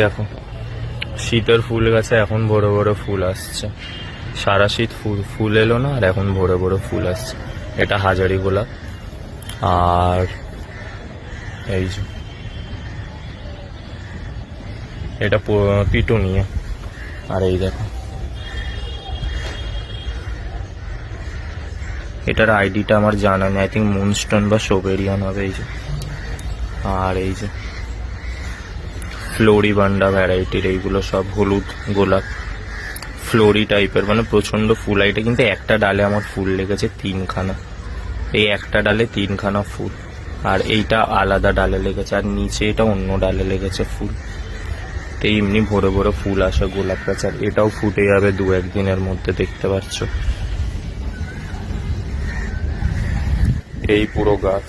দেখো শীতের ফুল গাছে এখন বড় বড় ফুল আসছে, সারা শীত ফুল এলো না, আর এখন বড় বড় ফুল আসছে। এটা হাজারি গোলাপ, আর এই যে এটা পিটুনিয়া। আর এই দেখো এটার আইডিটা আমার জানা নেই, আই থিঙ্ক মুনস্টোন বা সোবেরিয়ান হবে। এই যে, আর এই যে ফ্লোরিবান্ডা ভ্যারাইটির, এইগুলো সব হলুদ গোলাপ, ফ্লোরি টাইপের, মানে প্রচন্ড ফুল। এটা কিন্তু একটা ডালে আমার ফুল লেগেছে 3খানা, এই একটা ডালে 3খানা ফুল, আর এইটা আলাদা ডালে লেগেছে, আর নিচে এটা অন্য ডালে লেগেছে ফুল। তো এমনি ভরে ভরে ফুল আসে গোলাপ গাছ, আর এটাও ফুটে যাবে 2-1 দিনের মধ্যে, দেখতে পাচ্ছ এই পুরো গাছ।